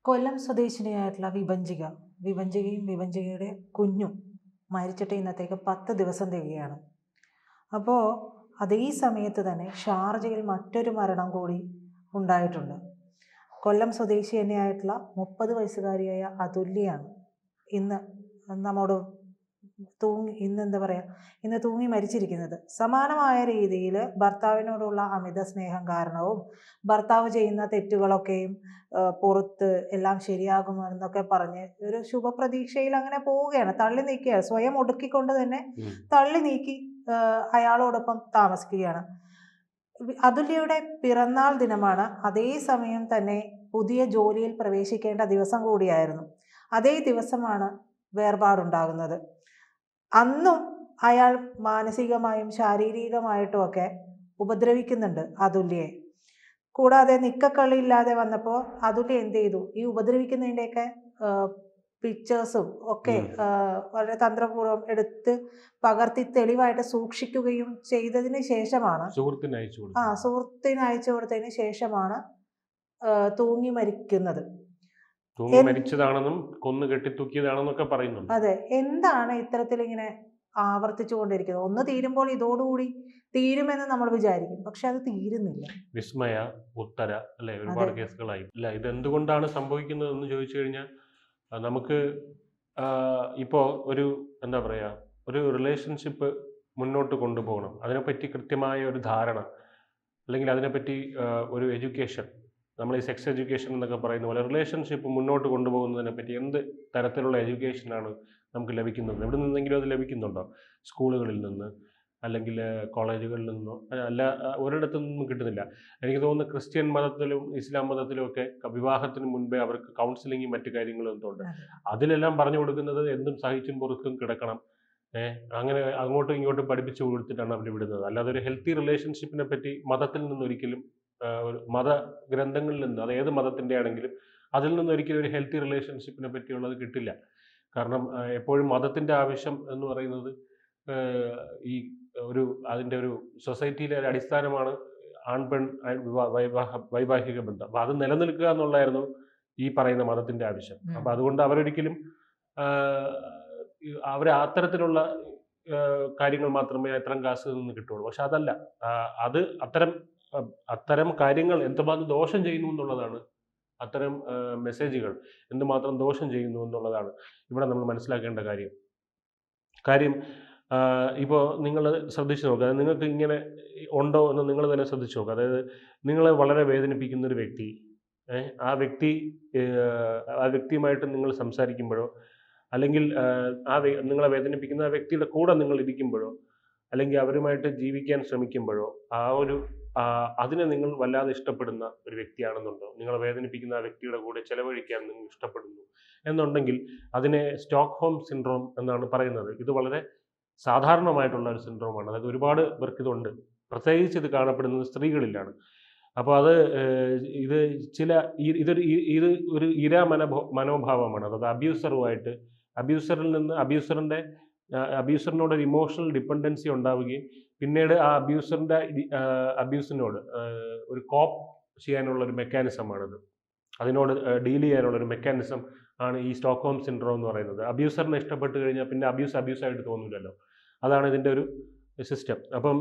കൊല്ലം സ്വദേശിനിയായിട്ടുള്ള വിഭഞ്ചികയും വിഭഞ്ചികയുടെ കുഞ്ഞും മരിച്ചിട്ട് ഇന്നത്തേക്ക് 10 ദിവസം തികയാണ്. അപ്പോൾ അതേ സമയത്ത് തന്നെ ഷാർജയിൽ മറ്റൊരു മരണം കൂടി ഉണ്ടായിട്ടുണ്ട്. കൊല്ലം സ്വദേശി തന്നെയായിട്ടുള്ള 30 വയസ്സുകാരിയായ അതുല്യാണ് ഇന്ന് നമ്മോട് ഇന്ന് തൂങ്ങി മരിച്ചിരിക്കുന്നത്. സമാനമായ രീതിയിൽ ഭർത്താവിനോടുള്ള അമിത സ്നേഹം കാരണവും ഭർത്താവ് ചെയ്യുന്ന തെറ്റുകളൊക്കെയും പുറത്ത് എല്ലാം ശരിയാകുമെന്നൊക്കെ പറഞ്ഞ് ഒരു ശുഭപ്രതീക്ഷയിൽ അങ്ങനെ പോവുകയാണ്, തള്ളി നീക്കുകയാണ്, സ്വയം ഒടുക്കിക്കൊണ്ട് തന്നെ തള്ളി നീക്കി അയാളോടൊപ്പം താമസിക്കുകയാണ്. അതുല്യയുടെ പിറന്നാൾ ദിനമാണ്. അതേ സമയം തന്നെ പുതിയ ജോലിയിൽ പ്രവേശിക്കേണ്ട ദിവസം കൂടിയായിരുന്നു. അതേ ദിവസമാണ് വേർപാടുണ്ടാകുന്നത്. അന്നും അയാൾ മാനസികമായും ശാരീരികമായിട്ടും ഒക്കെ ഉപദ്രവിക്കുന്നുണ്ട് അതുല്യയെ. കൂടാതെ നിക്കക്കള്ളിയില്ലാതെ വന്നപ്പോൾ അതുല്യ എന്ത് ചെയ്തു, ഈ ഉപദ്രവിക്കുന്നതിൻ്റെയൊക്കെ പിക്ചേഴ്സും ഒക്കെ വളരെ തന്ത്രപൂർവ്വം എടുത്ത് പകർത്തി തെളിവായിട്ട് സൂക്ഷിക്കുകയും ചെയ്തതിന് ശേഷമാണ് സുഹൃത്തിന് അയച്ചു കൊടുത്തതിന് ശേഷമാണ് തൂങ്ങി മരിക്കുന്നത്. മരിച്ചതാണെന്നും കൊന്നു കെട്ടിത്തൂക്കിയതാണെന്നൊക്കെ പറയുന്നുണ്ട്. അതെ, എന്താണ് ഇത്തരത്തിൽ ഇങ്ങനെ ആവർത്തിച്ചു കൊണ്ടിരിക്കുന്നത്? ഒന്ന് തീരുമ്പോൾ ഇതോടുകൂടി തീരുമെന്ന് നമ്മൾ വിചാരിക്കും, പക്ഷെ അത് തീരുന്നില്ല. വിസ്മയ, ഉത്തര അല്ലെ, ഒരുപാട് കേസുകളായി. അല്ല, ഇതെന്തുകൊണ്ടാണ് സംഭവിക്കുന്നത് എന്ന് ചോദിച്ചു കഴിഞ്ഞാൽ നമുക്ക് ഇപ്പോൾ എന്താ പറയുക, ഒരു റിലേഷൻഷിപ്പ് മുന്നോട്ട് കൊണ്ടുപോകണം, അതിനെപ്പറ്റി കൃത്യമായ ഒരു ധാരണ, അല്ലെങ്കിൽ അതിനെപ്പറ്റി ഒരു എഡ്യൂക്കേഷൻ, നമ്മൾ ഈ സെക്സ് എഡ്യൂക്കേഷൻ എന്നൊക്കെ പറയുന്ന പോലെ റിലേഷൻഷിപ്പ് മുന്നോട്ട് കൊണ്ടുപോകുന്നതിനെ പറ്റി എന്ത് തരത്തിലുള്ള എഡ്യൂക്കേഷനാണ് നമുക്ക് ലഭിക്കുന്നത്? എവിടെ നിന്നെങ്കിലും അത് ലഭിക്കുന്നുണ്ടോ? സ്കൂളുകളിൽ നിന്ന്, അല്ലെങ്കിൽ കോളേജുകളിൽ നിന്നോ? അല്ല, ഒരിടത്തു നിന്നും കിട്ടുന്നില്ല. എനിക്ക് തോന്നുന്നു ക്രിസ്ത്യൻ മതത്തിലും ഇസ്ലാം മതത്തിലും ഒക്കെ വിവാഹത്തിന് മുൻപേ അവർക്ക് കൗൺസിലിങ്ങും മറ്റു കാര്യങ്ങളും എന്തുണ്ട്, അതിലെല്ലാം പറഞ്ഞു കൊടുക്കുന്നത് എന്തും സഹിച്ചും പൊറുത്തും കിടക്കണം, അങ്ങനെ അങ്ങോട്ടും ഇങ്ങോട്ടും പഠിപ്പിച്ചു കൊടുത്തിട്ടാണ് അവർ വിടുന്നത്. അല്ലാതെ ഒരു ഹെൽത്തി റിലേഷൻഷിപ്പിനെ പറ്റി മതത്തിൽ നിന്നൊരിക്കലും, മത ഗ്രന്ഥങ്ങളിൽ നിന്ന്, അത് ഏത് മതത്തിൻ്റെ ആണെങ്കിലും അതിൽ നിന്നൊരിക്കലും ഒരു ഹെൽത്തി റിലേഷൻഷിപ്പിനെ പറ്റിയുള്ളത് കിട്ടില്ല. കാരണം എപ്പോഴും മതത്തിൻ്റെ ആവശ്യം എന്ന് പറയുന്നത് ഈ അതിൻ്റെ ഒരു സൊസൈറ്റിയിലെ ഒരു അടിസ്ഥാനമാണ് ആൺപെൺ വൈവാഹിക ബന്ധം. അപ്പോൾ അത് നിലനിൽക്കുക എന്നുള്ളതായിരുന്നു ഈ പറയുന്ന മതത്തിൻ്റെ ആവശ്യം. അപ്പോൾ അതുകൊണ്ട് അവരൊരിക്കലും അത്തരത്തിലുള്ള കാര്യങ്ങൾ മാത്രമേ എത്രം കാശിൽ നിന്ന് കിട്ടുള്ളൂ. പക്ഷെ അതല്ല, അത് അത്തരം കാര്യങ്ങൾ എന്തുമാത്രം ദോഷം ചെയ്യുന്നു എന്നുള്ളതാണ്, അത്തരം മെസ്സേജുകൾ എന്തുമാത്രം ദോഷം ചെയ്യുന്നു എന്നുള്ളതാണ് ഇവിടെ നമ്മൾ മനസ്സിലാക്കേണ്ട കാര്യം. ഇപ്പോൾ നിങ്ങൾ ശ്രദ്ധിച്ചു നോക്കുക, അതായത് നിങ്ങൾക്ക് ഇങ്ങനെ ഉണ്ടോ എന്ന് നിങ്ങൾ തന്നെ ശ്രദ്ധിച്ചു നോക്കുക. അതായത് നിങ്ങളെ വളരെ വേദനിപ്പിക്കുന്ന ഒരു വ്യക്തി, ആ വ്യക്തിയുമായിട്ട് നിങ്ങൾ സംസാരിക്കുമ്പോഴോ, അല്ലെങ്കിൽ നിങ്ങളെ വേദനിപ്പിക്കുന്ന ആ വ്യക്തിയുടെ കൂടെ നിങ്ങൾ ഇരിക്കുമ്പോഴോ, അല്ലെങ്കിൽ അവരുമായിട്ട് ജീവിക്കാൻ ശ്രമിക്കുമ്പോഴോ, അതിനെ നിങ്ങൾ വല്ലാതെ ഇഷ്ടപ്പെടുന്ന ഒരു വ്യക്തിയാണെന്നുണ്ടോ, നിങ്ങളെ വേദനിപ്പിക്കുന്ന ആ വ്യക്തിയുടെ കൂടെ ചെലവഴിക്കാൻ നിങ്ങൾ ഇഷ്ടപ്പെടുന്നു എന്നുണ്ടെങ്കിൽ അതിനെ സ്റ്റോക്ക്ഹോം സിൻഡ്രോം എന്നാണ് പറയുന്നത്. ഇത് വളരെ സാധാരണമായിട്ടുള്ള ഒരു സിൻഡ്രോമാണ്. അതായത് ഒരുപാട് പേർക്ക് ഇതുണ്ട്. പ്രത്യേകിച്ച് ഇത് കാണപ്പെടുന്നത് സ്ത്രീകളിലാണ്. അപ്പോൾ ഇത് ഒരു മനോഭാവമാണ്. അതായത് അബ്യൂസറിനോട് ഒരു ഇമോഷണൽ ഡിപ്പെൻഡൻസി ഉണ്ടാവുകയും പിന്നീട് ആ അബ്യൂസിനോട് ഒരു കോപ്പ് ചെയ്യാനുള്ള ഒരു മെക്കാനിസമാണിത്. അതിനോട് ഡീൽ ചെയ്യാനുള്ള ഒരു മെക്കാനിസം ആണ് ഈ സ്റ്റോക്ക്ഹോം സിൻഡ്രോം എന്ന് പറയുന്നത്. അബ്യൂസറിനെ ഇഷ്ടപ്പെട്ട് കഴിഞ്ഞാൽ പിന്നെ അബ്യൂസായിട്ട് തോന്നില്ലല്ലോ. അതാണ് ഇതിൻ്റെ ഒരു സിസ്റ്റം. അപ്പം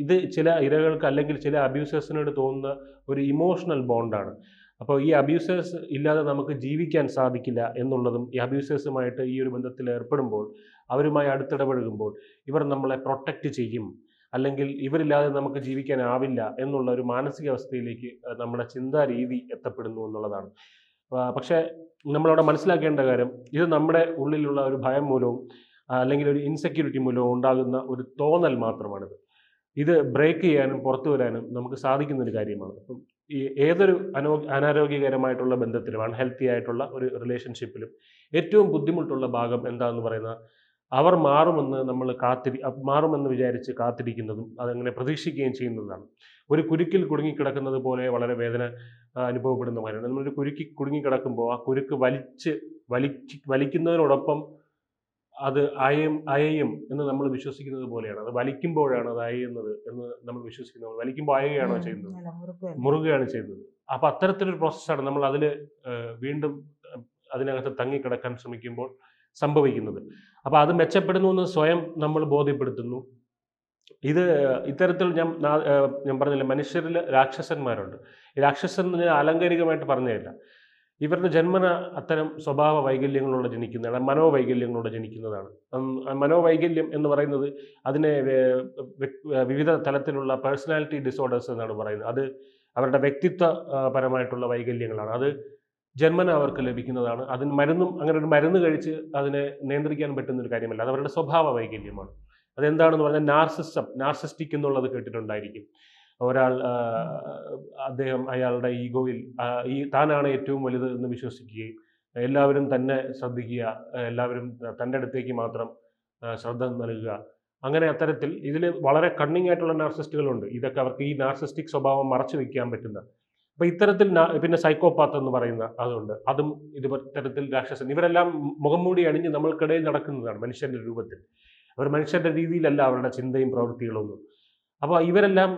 ഇത് ചില ഇരകൾക്ക് അല്ലെങ്കിൽ ചില അബ്യൂസേഴ്സിനോട് തോന്നുന്ന ഒരു ഇമോഷണൽ ബോണ്ടാണ്. അപ്പോൾ ഈ അബ്യൂസേഴ്സ് ഇല്ലാതെ നമുക്ക് ജീവിക്കാൻ സാധിക്കില്ല എന്നുള്ളതും, ഈ അബ്യൂസേഴ്സുമായിട്ട് ഈ ഒരു ബന്ധത്തിൽ ഏർപ്പെടുമ്പോൾ, അവരുമായി അടുത്തിടപഴകുമ്പോൾ ഇവർ നമ്മളെ പ്രൊട്ടക്റ്റ് ചെയ്യും, അല്ലെങ്കിൽ ഇവരില്ലാതെ നമുക്ക് ജീവിക്കാനാവില്ല എന്നുള്ള ഒരു മാനസികാവസ്ഥയിലേക്ക് നമ്മുടെ ചിന്താ രീതി എത്തപ്പെടുന്നു എന്നുള്ളതാണ്. പക്ഷേ നമ്മളവിടെ മനസ്സിലാക്കേണ്ട കാര്യം, ഇത് നമ്മുടെ ഉള്ളിലുള്ള ഒരു ഭയം മൂലവും അല്ലെങ്കിൽ ഒരു ഇൻസെക്യൂരിറ്റി മൂലവും ഉണ്ടാകുന്ന ഒരു തോന്നൽ മാത്രമാണിത്. ഇത് ബ്രേക്ക് ചെയ്യാനും പുറത്തു വരാനും നമുക്ക് സാധിക്കുന്നൊരു കാര്യമാണ്. അപ്പം ഈ ഏതൊരു അനാരോഗ്യകരമായിട്ടുള്ള ബന്ധത്തിലും, അൺഹെൽത്തി ആയിട്ടുള്ള ഒരു റിലേഷൻഷിപ്പിലും ഏറ്റവും ബുദ്ധിമുട്ടുള്ള ഭാഗം എന്താണെന്ന് പറയുന്നത്, അവർ മാറുമെന്ന് വിചാരിച്ച് കാത്തിരിക്കുന്നതും അതങ്ങനെ പ്രതീക്ഷിക്കുകയും ചെയ്യുന്നതാണ്. ഒരു കുരുക്കിൽ കുടുങ്ങിക്കിടക്കുന്നത് പോലെ വളരെ വേദന അനുഭവപ്പെടുന്ന കാര്യമാണ്. നമ്മളൊരു കുരുക്കി കുടുങ്ങിക്കിടക്കുമ്പോൾ ആ കുരുക്ക് വലിക്കുന്നതിനോടൊപ്പം അത് അയയും എന്ന് നമ്മൾ വിശ്വസിക്കുന്നത് പോലെയാണ്. അത് വലിക്കുമ്പോഴാണ് അത് അയയുന്നത് എന്ന് നമ്മൾ വിശ്വസിക്കുന്നത്. വലിക്കുമ്പോൾ അയയുകയാണോ ചെയ്യുന്നത്? മുറുകയാണ് ചെയ്യുന്നത്. അപ്പോൾ അത്തരത്തിലൊരു പ്രോസസ്സാണ് നമ്മൾ അതിൽ വീണ്ടും അതിനകത്ത് തങ്ങിക്കിടക്കാൻ ശ്രമിക്കുമ്പോൾ സംഭവിക്കുന്നത്. അപ്പോൾ അത് മെച്ചപ്പെടുന്നു എന്ന് സ്വയം നമ്മൾ ബോധ്യപ്പെടുത്തുന്നു. ഇത് ഇത്തരത്തിൽ ഞാൻ പറഞ്ഞില്ലേ, മനുഷ്യരിൽ രാക്ഷസന്മാരുണ്ട്. ഈ രാക്ഷസൻ എന്ന് ഞാൻ ആലങ്കാരികമായിട്ട് പറഞ്ഞതല്ല. ഇവരുടെ ജന്മന അത്തരം സ്വഭാവ വൈകല്യങ്ങളോടെ ജനിക്കുന്നതാണ്, മനോവൈകല്യങ്ങളോടെ ജനിക്കുന്നതാണ്. മനോവൈകല്യം എന്ന് പറയുന്നത് അതിനെ വിവിധ തലത്തിലുള്ള പേഴ്സണാലിറ്റി ഡിസോർഡേഴ്സ് എന്നാണ് പറയുന്നത്. അത് അവരുടെ വ്യക്തിത്വ പരമായിട്ടുള്ള വൈകല്യങ്ങളാണ്. അത് ജന്മന അവർക്ക് ലഭിക്കുന്നതാണ്. അതിന് അങ്ങനെ ഒരു മരുന്ന് കഴിച്ച് അതിനെ നിയന്ത്രിക്കാൻ പറ്റുന്ന ഒരു കാര്യമല്ല. അത് അവരുടെ സ്വഭാവ വൈകല്യമാണ്. അതെന്താണെന്ന് പറഞ്ഞാൽ നാർസിസ്റ്റിക് എന്നുള്ളത് കേട്ടിട്ടുണ്ടായിരിക്കും. ഒരാൾ അദ്ദേഹം അയാളുടെ ഈഗോയിൽ താനാണ് ഏറ്റവും വലുത് എന്ന് വിശ്വസിക്കുകയും എല്ലാവരും തന്നെ ശ്രദ്ധിക്കുക, എല്ലാവരും തൻ്റെ അടുത്തേക്ക് മാത്രം ശ്രദ്ധ നൽകുക. അങ്ങനെ അത്തരത്തിൽ ഇതിൽ വളരെ കണ്ണിങ് ആയിട്ടുള്ള നാർസിസ്റ്റുകളുണ്ട്. ഇതൊക്കെ അവർക്ക് ഈ നാർസിസ്റ്റിക് സ്വഭാവം മറച്ചു വയ്ക്കാൻ പറ്റുന്ന. അപ്പോൾ ഇത്തരത്തിൽ പിന്നെ സൈക്കോപാത്ത് എന്ന് പറയുന്ന അതുണ്ട്. അതും ഇത്തരത്തിൽ രാക്ഷസൻ. ഇവരെല്ലാം മുഖം മൂടി അണിഞ്ഞ് നമ്മൾക്കിടയിൽ നടക്കുന്നതാണ് മനുഷ്യൻ്റെ രൂപത്തിൽ. അവർ മനുഷ്യരുടെ രീതിയിലല്ല അവരുടെ ചിന്തയും പ്രവൃത്തികളൊന്നും. അപ്പോൾ ഇവരെല്ലാം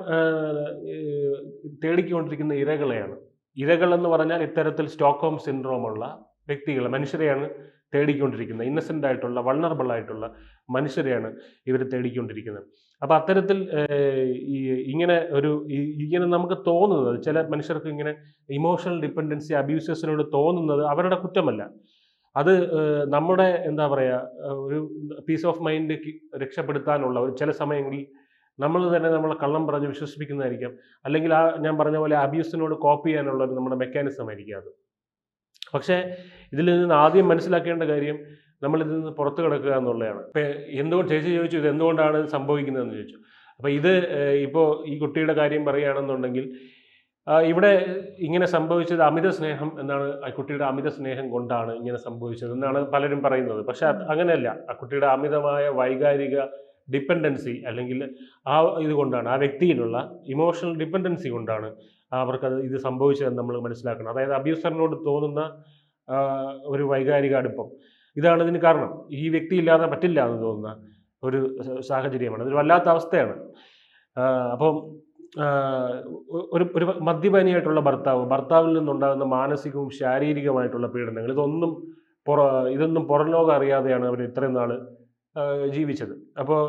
തേടിക്കൊണ്ടിരിക്കുന്ന ഇരകളെയാണ്. ഇരകൾ എന്ന് പറഞ്ഞാൽ ഇത്തരത്തിൽ സ്റ്റോക്ക്ഹോം സിൻഡ്രോമുള്ള വ്യക്തികളെ, മനുഷ്യരെയാണ് തേടിക്കൊണ്ടിരിക്കുന്നത്. ഇന്നസെൻ്റ് ആയിട്ടുള്ള, വൾണറബിൾ ആയിട്ടുള്ള മനുഷ്യരെയാണ് ഇവർ തേടിക്കൊണ്ടിരിക്കുന്നത്. അപ്പോൾ അത്തരത്തിൽ ഇങ്ങനെ നമുക്ക് തോന്നുന്നത്, ചില മനുഷ്യർക്ക് ഇങ്ങനെ ഇമോഷണൽ ഡിപ്പെൻഡൻസി അബ്യൂസേഴ്സിനോട് തോന്നുന്നത് അവരുടെ കുറ്റമല്ല. അത് നമ്മുടെ എന്താ പറയുക, ഒരു പീസ് ഓഫ് മൈൻഡ് രക്ഷപ്പെടുത്താനുള്ള ഒരു ചില സമയങ്ങളിൽ നമ്മൾ തന്നെ നമ്മളെ കള്ളം പറഞ്ഞ് വിശ്വസിപ്പിക്കുന്നതായിരിക്കാം. അല്ലെങ്കിൽ ഞാൻ പറഞ്ഞ പോലെ അബ്യൂസിനോട് കോപ്പി ചെയ്യാനുള്ള ഒരു നമ്മുടെ മെക്കാനിസം ആയിരിക്കും അത്. പക്ഷേ ഇതിൽ നിന്ന് ആദ്യം മനസ്സിലാക്കേണ്ട കാര്യം നമ്മളിതിൽ നിന്ന് പുറത്തു കിടക്കുക എന്നുള്ളതാണ്. ഇപ്പം ചേച്ചി ചോദിച്ചു ഇത് എന്തുകൊണ്ടാണ് സംഭവിക്കുന്നതെന്ന് ചോദിച്ചു. അപ്പോൾ ഇത് ഇപ്പോൾ ഈ കുട്ടിയുടെ കാര്യം പറയുകയാണെന്നുണ്ടെങ്കിൽ ഇവിടെ ഇങ്ങനെ സംഭവിച്ചത് അമിത സ്നേഹം എന്നാണ്. ആ കുട്ടിയുടെ അമിത സ്നേഹം കൊണ്ടാണ് ഇങ്ങനെ സംഭവിച്ചത് എന്നാണ് പലരും പറയുന്നത്. പക്ഷെ അങ്ങനെയല്ല. ആ കുട്ടിയുടെ അമിതമായ വൈകാരിക ഡിപ്പെൻഡൻസി അല്ലെങ്കിൽ ഇതുകൊണ്ടാണ്, ആ വ്യക്തിയിലുള്ള ഇമോഷണൽ ഡിപ്പെൻഡൻസി കൊണ്ടാണ് അവർക്കത് ഇത് സംഭവിച്ചതെന്ന് നമ്മൾ മനസ്സിലാക്കണം. അതായത് അബ്യൂസറിനോട് തോന്നുന്ന ഒരു വൈകാരിക അടുപ്പം ഇതാണ് ഇതിന് കാരണം. ഈ വ്യക്തി ഇല്ലാതെ പറ്റില്ല എന്ന് തോന്നുന്ന ഒരു സാഹചര്യമാണ്. അതൊരു വല്ലാത്ത അവസ്ഥയാണ്. അപ്പം ഒരു മദ്യപാനിയായിട്ടുള്ള ഭർത്താവിൽ നിന്നുണ്ടാകുന്ന മാനസികവും ശാരീരികമായിട്ടുള്ള പീഡനങ്ങൾ ഇതൊന്നും പുറം ലോകം അറിയാതെയാണ് അവർ ഇത്രയും നാൾ ജീവിച്ചത്. അപ്പോൾ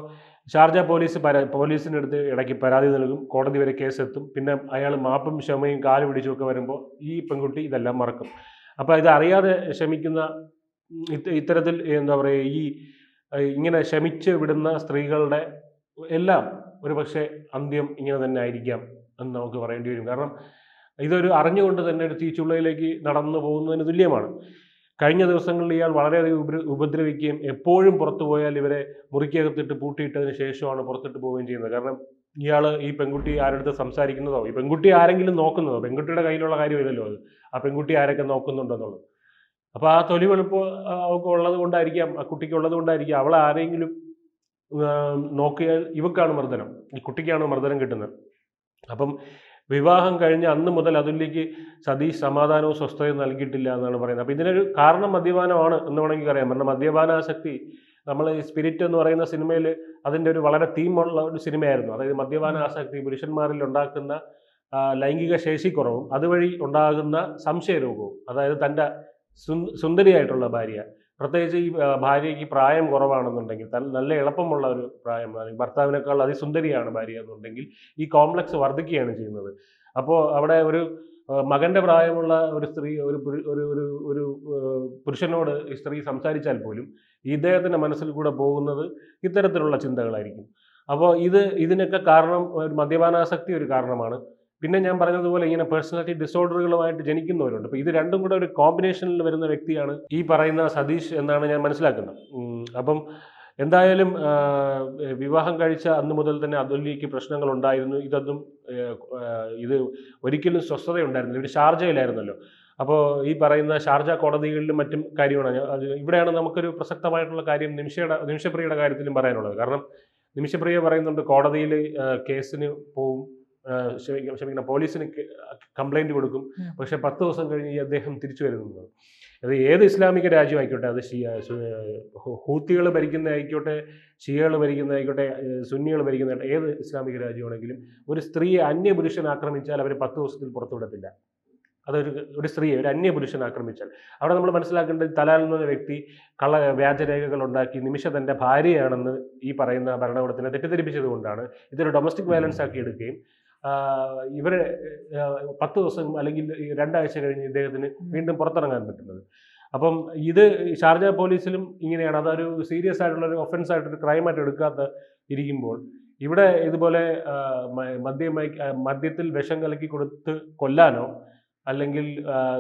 ഷാർജ പോലീസിൻ്റെ അടുത്ത് ഇടയ്ക്ക് പരാതി നൽകും, കോടതി വരെ കേസെത്തും. പിന്നെ അയാൾ മാപ്പും ക്ഷമയും കാല് പിടിച്ചുമൊക്കെ വരുമ്പോൾ ഈ പെൺകുട്ടി ഇതെല്ലാം മറക്കും. അപ്പോൾ ഇത് അറിയാതെ ക്ഷമിക്കുന്ന ഇത്തരത്തിൽ എന്താ പറയുക, ഇങ്ങനെ ക്ഷമിച്ച് വിടുന്ന സ്ത്രീകളുടെ എല്ലാം ഒരു പക്ഷേ അന്ത്യം ഇങ്ങനെ തന്നെ ആയിരിക്കാം എന്ന് നമുക്ക് പറയേണ്ടി വരും. കാരണം ഇതൊരു അറിഞ്ഞുകൊണ്ട് തന്നെ ഒരു തീച്ചുളയിലേക്ക് നടന്നു പോകുന്നതിന് തുല്യമാണ്. കഴിഞ്ഞ ദിവസങ്ങളിൽ ഇയാൾ വളരെയധികം ഉപദ്രവിക്കുകയും എപ്പോഴും പുറത്തു പോയാൽ ഇവരെ മുറിക്കകത്തിട്ട് പൂട്ടിയിട്ടതിന് ശേഷമാണ് പുറത്തിട്ട് പോവുകയും ചെയ്യുന്നത്. കാരണം ഇയാൾ ഈ പെൺകുട്ടി ആരുടെ സംസാരിക്കുന്നതോ, ഈ പെൺകുട്ടി ആരെങ്കിലും നോക്കുന്നതോ, പെൺകുട്ടിയുടെ കയ്യിലുള്ള കാര്യമില്ലല്ലോ അത്, ആ പെൺകുട്ടി ആരൊക്കെ നോക്കുന്നുണ്ടെന്നുള്ളത്. അപ്പോൾ ആ തൊലി വെളുപ്പ് അവൾക്ക് ഉള്ളത് കൊണ്ടായിരിക്കാം, ആ കുട്ടിക്ക് ഉള്ളത് കൊണ്ടായിരിക്കാം അവളെ ആരെങ്കിലും നോക്കിയാൽ ഇവക്കാണ് മർദ്ദനം, ഈ കുട്ടിക്കാണ് മർദ്ദനം കിട്ടുന്നത്. അപ്പം വിവാഹം കഴിഞ്ഞ് അന്ന് മുതൽ അതിലേക്ക് സതീഷ് സമാധാനവും സ്വസ്ഥതയും നൽകിയിട്ടില്ല എന്നാണ് പറയുന്നത്. അപ്പോൾ ഇതിനൊരു കാരണം മദ്യപാനമാണ് എന്ന് വേണമെങ്കിൽ പറയാം. കാരണം മദ്യപാനാസക്തി, നമ്മൾ ഈ സ്പിരിറ്റ് എന്ന് പറയുന്ന സിനിമയിൽ അതിൻ്റെ ഒരു വളരെ തീമുള്ള ഒരു സിനിമയായിരുന്നു. അതായത് മദ്യപാനാസക്തി പുരുഷന്മാരിൽ ഉണ്ടാക്കുന്ന ലൈംഗിക ശേഷിക്കുറവും അതുവഴി ഉണ്ടാകുന്ന സംശയരോഗവും. അതായത് തൻ്റെ സുന്ദരിയായിട്ടുള്ള ഭാര്യ, പ്രത്യേകിച്ച് ഈ ഭാര്യയ്ക്ക് പ്രായം കുറവാണെന്നുണ്ടെങ്കിൽ, നല്ല എളുപ്പമുള്ള ഒരു പ്രായം, ഭർത്താവിനേക്കാൾ അതിസുന്ദരിയാണ് ഭാര്യ എന്നുണ്ടെങ്കിൽ ഈ കോംപ്ലക്സ് വർദ്ധിക്കുകയാണ് ചെയ്യുന്നത്. അപ്പോൾ അവിടെ ഒരു മകൻ്റെ പ്രായമുള്ള ഒരു സ്ത്രീ ഒരു പുരുഷനോട് ഈ സ്ത്രീ സംസാരിച്ചാൽ പോലും ഇദ്ദേഹത്തിൻ്റെ മനസ്സിൽ കൂടെ പോകുന്നത് ഇത്തരത്തിലുള്ള ചിന്തകളായിരിക്കും. അപ്പോൾ ഇതിനൊക്കെ കാരണം മദ്യപാനാസക്തി ഒരു കാരണമാണ്. പിന്നെ ഞാൻ പറഞ്ഞതുപോലെ ഇങ്ങനെ പേഴ്സണാലിറ്റി ഡിസോർഡറുകളുമായിട്ട് ജനിക്കുന്നവരുണ്ട്. അപ്പോൾ ഇത് രണ്ടും കൂടെ ഒരു കോമ്പിനേഷനിൽ വരുന്ന വ്യക്തിയാണ് ഈ പറയുന്ന സതീഷ് എന്നാണ് ഞാൻ മനസ്സിലാക്കുന്നത്. അപ്പം എന്തായാലും വിവാഹം കഴിച്ച അന്ന് മുതൽ തന്നെ അതുല്യയ്ക്ക് പ്രശ്നങ്ങൾ ഉണ്ടായിരുന്നു. ഇത് ഒരിക്കലും സ്വസ്ഥതയുണ്ടായിരുന്നില്ല. ഇവർ ഷാർജയിലായിരുന്നല്ലോ. അപ്പോൾ ഈ പറയുന്ന ഷാർജ കോടതികളിലും മറ്റും കാര്യമാണ്. ഇവിടെയാണ് നമുക്കൊരു പ്രസക്തമായിട്ടുള്ള കാര്യം നിമിഷപ്രിയയുടെ കാര്യത്തിലും പറയാനുള്ളത്. കാരണം നിമിഷപ്രിയ പറയുന്നുണ്ട് കോടതിയിൽ കേസിന് പോവും, പോലീസിന് കംപ്ലൈൻറ്റ് കൊടുക്കും, പക്ഷെ 10 ദിവസം കഴിഞ്ഞ് ഈ അദ്ദേഹം തിരിച്ചു വരുന്നത്. അത് ഏത് ഇസ്ലാമിക രാജ്യമായിക്കോട്ടെ, അത് ഹൂത്തികൾ ഭരിക്കുന്നതായിക്കോട്ടെ, ഷിയകൾ ഭരിക്കുന്നതായിക്കോട്ടെ, സുന്നികൾ ഭരിക്കുന്നതായിക്കോട്ടെ, ഏത് ഇസ്ലാമിക രാജ്യമാണെങ്കിലും ഒരു സ്ത്രീയെ അന്യപുരുഷൻ ആക്രമിച്ചാൽ അവർ 10 ദിവസത്തിൽ പുറത്തുവിടത്തില്ല. ഒരു സ്ത്രീയെ, ഒരു അന്യപുരുഷൻ ആക്രമിച്ചാൽ അവിടെ നമ്മൾ മനസ്സിലാക്കേണ്ടത് തലാൽ എന്ന വ്യക്തി വ്യാജരേഖകൾ ഉണ്ടാക്കി തൻ്റെ ഭാര്യയാണെന്ന് ഈ പറയുന്ന ഭരണകൂടത്തിനെ തെറ്റിദ്ധരിപ്പിച്ചത് കൊണ്ടാണ് ഇതൊരു ഡൊമസ്റ്റിക് വയലൻസ് ആക്കി എടുക്കുകയും ഇവരെ 10 ദിവസം അല്ലെങ്കിൽ 2 ആഴ്ച കഴിഞ്ഞ് ഇദ്ദേഹത്തിന് വീണ്ടും പുറത്തിറങ്ങാൻ പറ്റുന്നത്. അപ്പം ഇത് ഷാർജ പോലീസിലും ഇങ്ങനെയാണ്. അതൊരു സീരിയസ് ആയിട്ടുള്ള ഒരു ഒഫൻസ് ആയിട്ടൊരു ക്രൈമായിട്ട് എടുക്കാത്ത ഇരിക്കുമ്പോൾ ഇവിടെ ഇതുപോലെ മദ്യത്തിൽ വിഷം കലക്കി കൊടുത്ത് കൊല്ലാനോ അല്ലെങ്കിൽ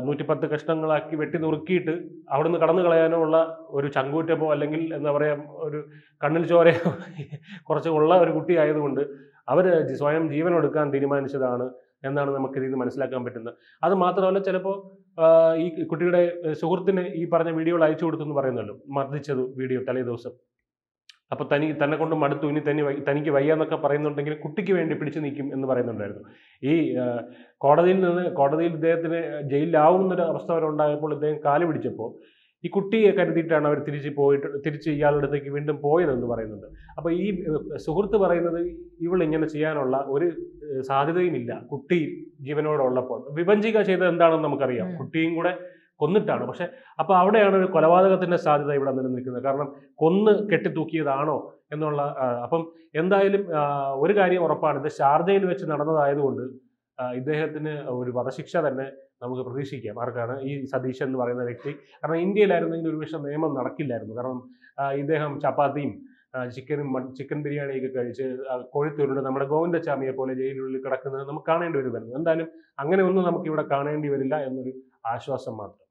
110 കഷ്ണങ്ങളാക്കി വെട്ടി നുറുക്കിയിട്ട് അവിടുന്ന് കടന്നു കളയാനോ ഉള്ള ഒരു ചങ്കൂറ്റമോ അല്ലെങ്കിൽ എന്താ പറയുക ഒരു കണ്ണിൽ ചോരയോ കുറച്ച് ഉള്ള ഒരു കുട്ടി ആയതുകൊണ്ട് അവർ സ്വയം ജീവനെടുക്കാൻ തീരുമാനിച്ചതാണ് എന്നാണ് നമുക്ക് ഇതിൽ നിന്ന് മനസ്സിലാക്കാൻ പറ്റുന്നത്. അത് മാത്രമല്ല ചിലപ്പോൾ ഈ കുട്ടിയുടെ സുഹൃത്തിന് ഈ പറഞ്ഞ വീഡിയോകൾ അയച്ചു കൊടുത്തു എന്ന് പറയുന്നല്ലോ, മർദ്ദിച്ചത് വീഡിയോ തലേ ദിവസം. അപ്പോൾ തന്നെ കൊണ്ട് മടുത്തു, ഇനി തനിക്ക് വയ്യാന്നൊക്കെ പറയുന്നുണ്ടെങ്കിൽ കുട്ടിക്ക് വേണ്ടി പിടിച്ചു നിൽക്കും എന്ന് പറയുന്നുണ്ടായിരുന്നു. ഈ കോടതിയിൽ ഇദ്ദേഹത്തിന് ജയിലിലാവുന്നൊരു അവസ്ഥ വരെ ഉണ്ടായപ്പോൾ ഇദ്ദേഹം കാല് പിടിച്ചപ്പോൾ ഈ കുട്ടിയെ കരുതിയിട്ടാണ് അവർ തിരിച്ച് ഇയാളുടെ അടുത്തേക്ക് വീണ്ടും പോയതെന്ന് പറയുന്നുണ്ട്. അപ്പോൾ ഈ സുഹൃത്ത് പറയുന്നത് ഇവളിങ്ങനെ ചെയ്യാനുള്ള ഒരു സാധ്യതയുമില്ല കുട്ടി ജീവനോടുള്ളപ്പോൾ. വിഭജിക ചെയ്തത് എന്താണെന്ന് നമുക്കറിയാം, കുട്ടിയും കൂടെ കൊന്നിട്ടാണ്. പക്ഷെ അപ്പോൾ അവിടെയാണ് ഒരു കൊലപാതകത്തിന്റെ സാധ്യത ഇവിടെ നിലനിൽക്കുന്നത്. കാരണം കൊന്ന് കെട്ടിത്തൂക്കിയതാണോ എന്നുള്ള അപ്പം എന്തായാലും ഒരു കാര്യം ഉറപ്പാണ്, ഇത് ഷാർജയിൽ വെച്ച് നടന്നതായതുകൊണ്ട് ഇദ്ദേഹത്തിന് ഒരു വധശിക്ഷ തന്നെ നമുക്ക് പ്രതീക്ഷിക്കാം. ആർക്കാണ്? ഈ സതീശൻ എന്ന് പറയുന്ന വ്യക്തി. കാരണം ഇന്ത്യയിലായിരുന്നെങ്കിൽ ഒരുപക്ഷെ നിയമം നടക്കില്ലായിരുന്നു. കാരണം ഇദ്ദേഹം ചപ്പാത്തിയും ചിക്കൻ ബിരിയാണിയൊക്കെ കഴിച്ച് കൊഴുത്തുരുണ്ട് നമ്മുടെ ഗോവിന്ദച്ചാമിയെ പോലെ ജയിലിനുള്ളിൽ കിടക്കുന്നത് നമുക്ക് കാണേണ്ടി വരുമായിരുന്നു. എന്തായാലും അങ്ങനെ ഒന്നും നമുക്ക് ഇവിടെ കാണേണ്ടി വരില്ല എന്നൊരു ആശ്വാസം മാത്രം.